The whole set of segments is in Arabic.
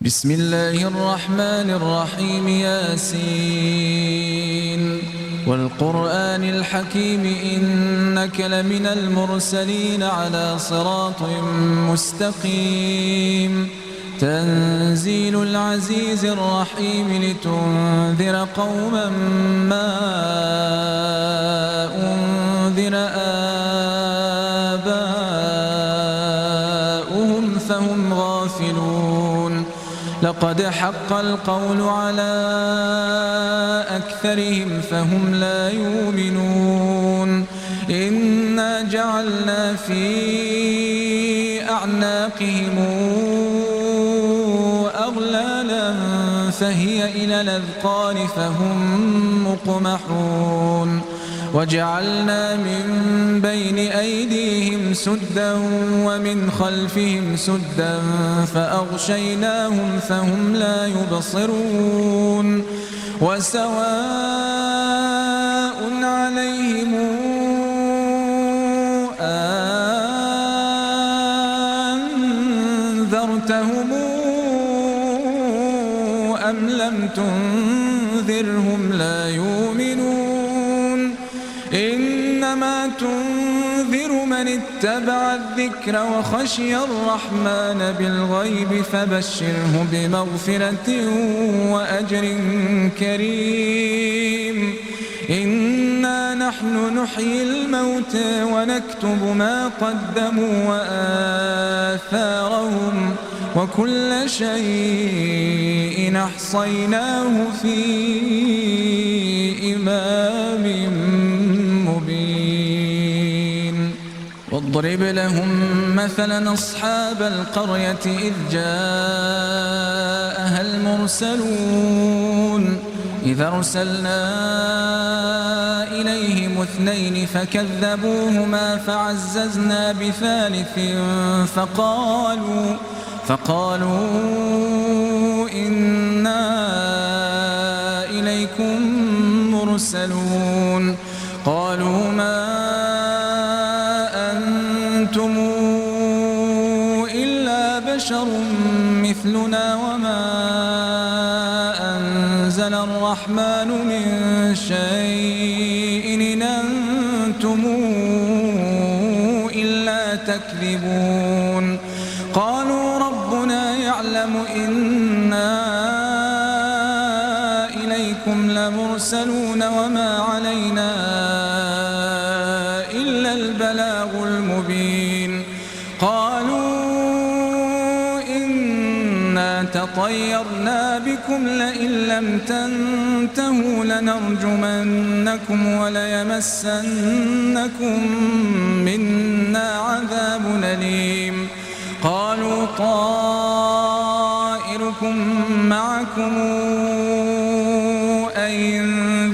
بسم الله الرحمن الرحيم. ياسين والقرآن الحكيم إنك لمن المرسلين على صراط مستقيم. تنزيل العزيز الرحيم لتنذر قوما ما أنذر آباؤهم فهم غافلون. لقد حق القول على أكثرهم فهم لا يؤمنون. إنا جعلنا في أعناقهم أغلالا فهي إلى الأذقان فهم مقمحون. وجعلنا من بين أيديهم سدا ومن خلفهم سدا فأغشيناهم فهم لا يبصرون. وسواء عليهم أنذرتهم أم لم تنذرهم لا يؤمنون. إنما تنذر من اتبع الذكر وخشي الرحمن بالغيب فبشره بمغفرة وأجر كريم. إنا نحن نحيي الموتى ونكتب ما قدموا وآثارهم وكل شيء أحصيناه في إمام مبين. واضرب لهم مثلا أصحاب القرية إذ جاءها المرسلون. إذا أرسلنا إليهم اثنين فكذبوهما فعززنا بثالث فقالوا إنا إليكم مرسلون. قالوا ما أنتم إلا بشر مثلنا وما أنزل الرحمن من شيء إن أنتم إلا تكذبون. قالوا ربنا يعلم إنا إليكم لمرسلون وما علينا إلا البلاغ المبين. قالوا إنا تطيرنا بكم لئن لم تنتهوا لنرجمنكم وليمسنكم منا عذاب أليم. قالوا طائركم معكم أئن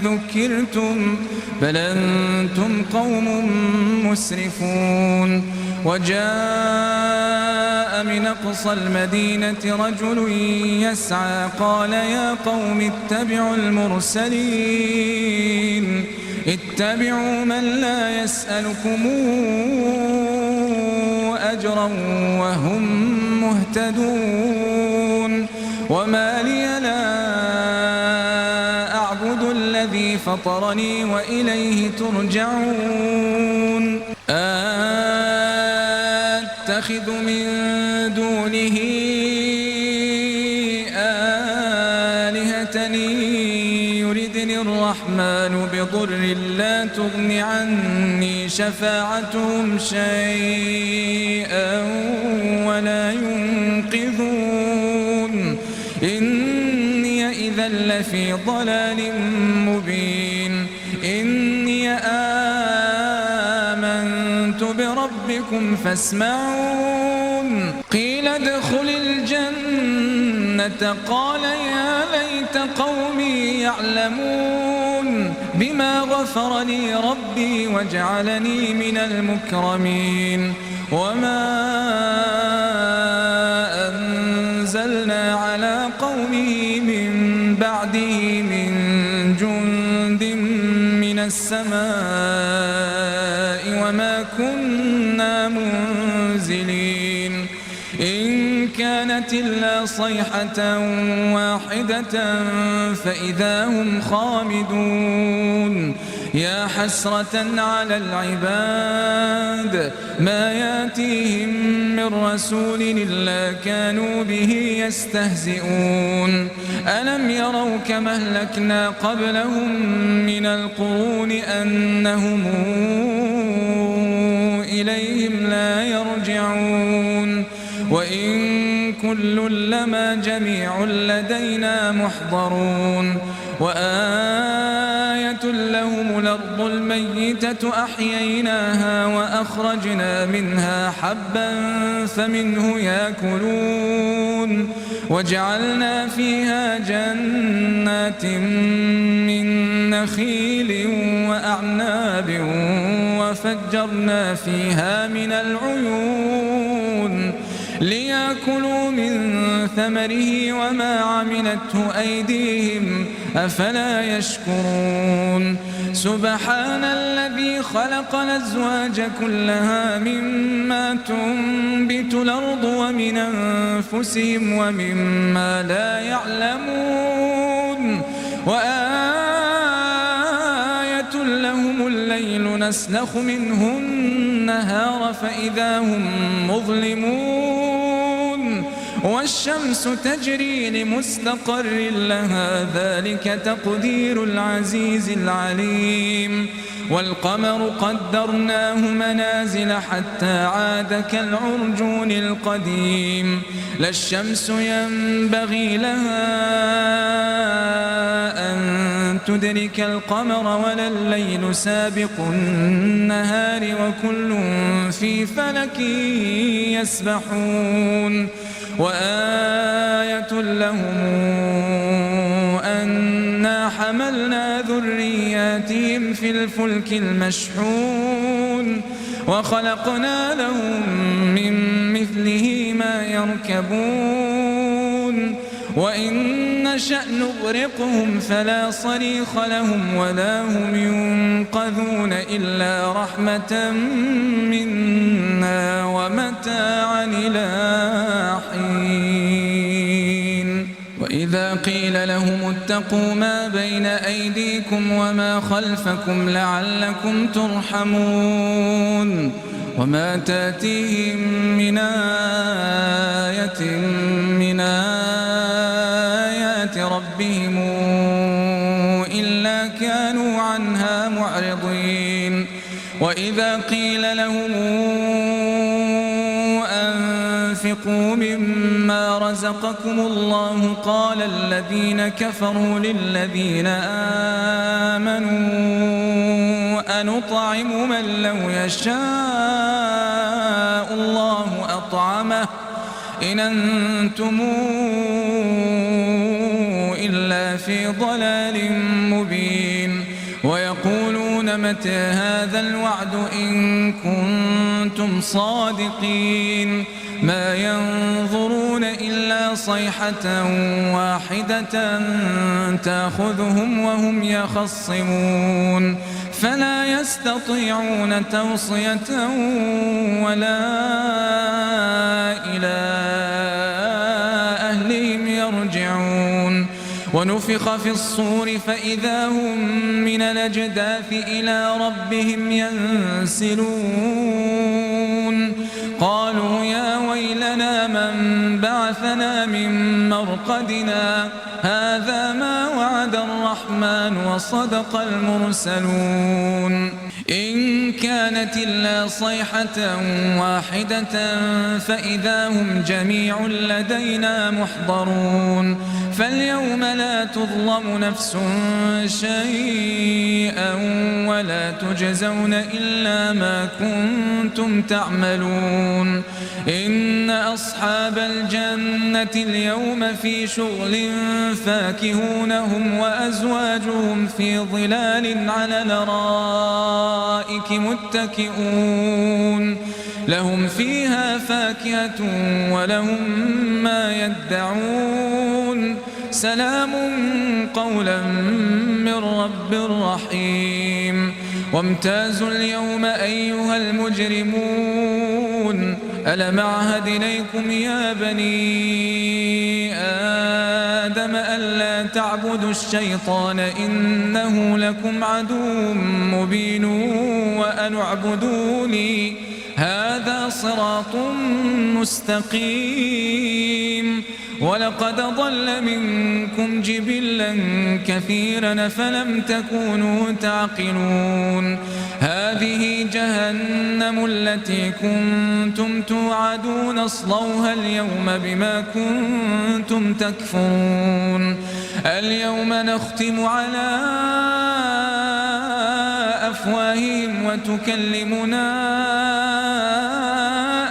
ذكرتم بل أنتم قوم مسرفون. وجاء من أقصى المدينة رجل يسعى قال يا قوم اتبعوا المرسلين. اتبعوا من لا يسألكم أجرا وهم مهتدون. وما لي لا أعبد الذي فطرني وإليه ترجعون. أتخذ من دونه آلهة يردني الرحمن بضر لا تغن عني شفاعتهم شيئا ولا ينقذون. إني إذا لفي ضلال مبين. إني آمنت بربكم فاسمعون. قيل ادخل الجنة قال يا ليت قومي يعلمون بما غفر لي ربي وجعلني من المكرمين. وما أنزلنا على قومه من بعده من جند من السماء وما كنا منزلين. إن كان كانت إلا صيحة واحدة فإذا هم خامدون يا حسرة على العباد ما ياتيهم من رسول إلا كانوا به يستهزئون ألم يروا كما أهلكنا قبلهم من القرون أنهم إليهم لا يرجعون وإن كل لما جميع لدينا محضرون وآية لهم الأرض الميتة أحييناها وأخرجنا منها حبا فمنه يأكلون وجعلنا فيها جنات من نخيل وأعناب وفجرنا فيها من العيون ليأكلوا من ثمره وما عملته أيديهم أفلا يشكرون سبحان الذي خلق الأزواج كلها مما تنبت الأرض ومن أنفسهم ومما لا يعلمون وآية لهم الليل نسلخ منه النهار فإذا هم مظلمون والشمس تجري لمستقر لها ذلك تقدير العزيز العليم والقمر قدرناه منازل حتى عاد كالعرجون القديم لا الشمس ينبغي لها أن تدرك القمر ولا الليل سابق النهار وكل في فلك يسبحون وآية لهم أنا حملنا ذرياتهم في الفلك المشحون وخلقنا لهم من مثله ما يركبون وإن نشأ نغرقهم فلا صريخ لهم ولا هم ينقذون إلا رحمة منا ومتاعا إلى حين وإذا قيل لهم اتقوا ما بين أيديكم وما خلفكم لعلكم ترحمون وما تاتيهم من آية من آيات ربهم إلا كانوا عنها معرضين وإذا قيل لهم أنفقوا مما رزقكم الله قال الذين كفروا للذين آمنوا أنطعم من لو يشاء الله أطعمه إن أنتم إلا في ضلال مبين ويقولون متى هذا الوعد إن كنتم صادقين ما ينظرون إلا صيحة واحدة تأخذهم وهم يخصمون فلا يستطيعون توصية ولا إلى أهلهم يرجعون ونفخ في الصور فإذا هم من الأجداث إلى ربهم ينسلون قالوا يا ويلنا من بعثنا من مرقدنا هذا ما وعد الرحمن وصدق المرسلون إن كانت إلا صيحة واحدة فإذا هم جميع لدينا محضرون فاليوم لا تظلم نفس شيئا ولا تجزون إلا ما كنتم تعملون إن أصحاب الجنة اليوم في شغل فاكهون هم وأزواجهم في ظلال على الأرائك متكئون لهم فيها فاكهة ولهم ما يدعون سلام قولا من رب رحيم وامتازوا اليوم أيها المجرمون ألم أعهد إليكم يا بني آدم ألا تعبدوا الشيطان إنه لكم عدو مبين وأن اعبدوني هذا صراط مستقيم ولقد ضل منكم جبلا كثيرا فلم تكونوا تعقلون هذه جهنم التي كنتم توعدون اصلوها اليوم بما كنتم تكفرون اليوم نختم على أفواههم وتكلمنا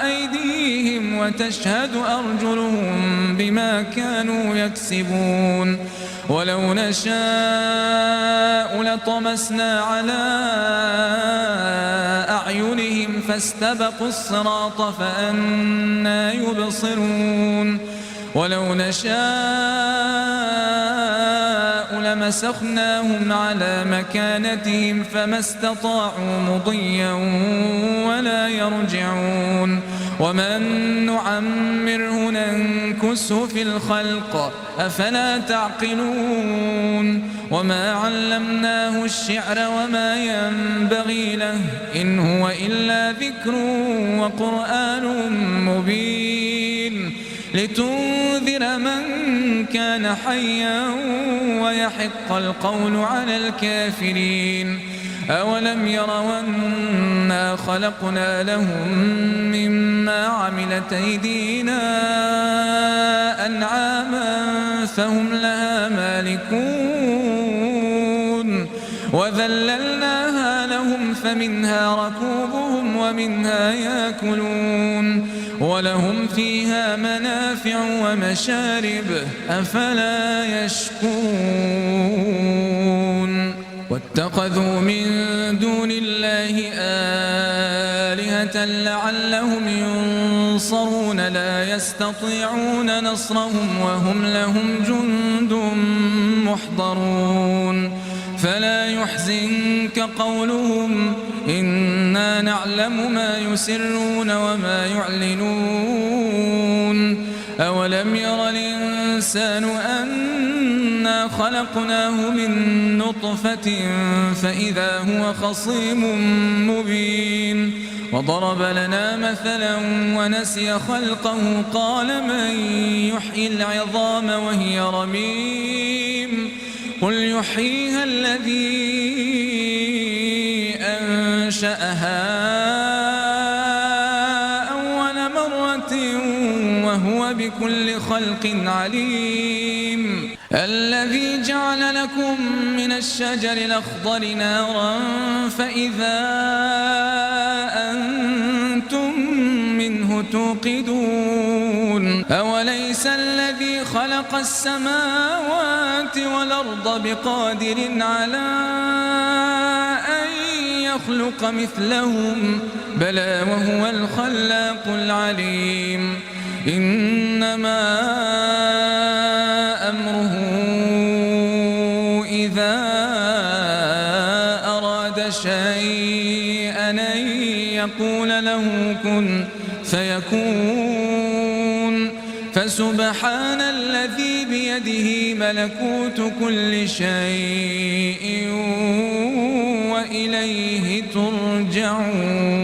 أيديهم وتشهد أرجلهم بما كانوا يكسبون ولو نشاء لطمسنا على أعينهم فاستبقوا الصراط فأنى يبصرون ولو نشاء لمسخناهم على مكانتهم فما استطاعوا مضيا ولا يرجعون ومن نعمره ننكسه في الخلق أفلا تعقلون وما علمناه الشعر وما ينبغي له إن هو إلا ذكر وقرآن مبين لتنذر من كان حيا ويحق القول على الكافرين أولم يروا أنا خلقنا لهم مما عملت أيدينا أنعاما فهم لها مالكون وذللناها لهم فمنها ركوبهم ومنها يأكلون ولهم فيها منافع ومشارب أفلا يشكرون واتخذوا من دون الله آلهة لعلهم ينصرون لا يستطيعون نصرهم وهم لهم جند محضرون فلا يحزنك قولهم إنا نعلم ما يسرون وما يعلنون أولم ير الإنسان أنا خلقناه من نطفة فإذا هو خصيم مبين وضرب لنا مثلا ونسي خلقه قال من يحيي العظام وهي رميم قل يحييها الذي أنشأها أول مرة وهو بكل خلق عليم الذي جعل لكم من الشجر الأخضر نارا فإذا أنتم منه توقدون أوليس الذي خلق السماوات والأرض بقادر على أن يخلق مثلهم بلى وهو الخلاق العليم إنما أمره إذا أراد شيئا أن يقول له كن فيكون فسبحان الذي بيده ملكوت كل شيء وإليه ترجعون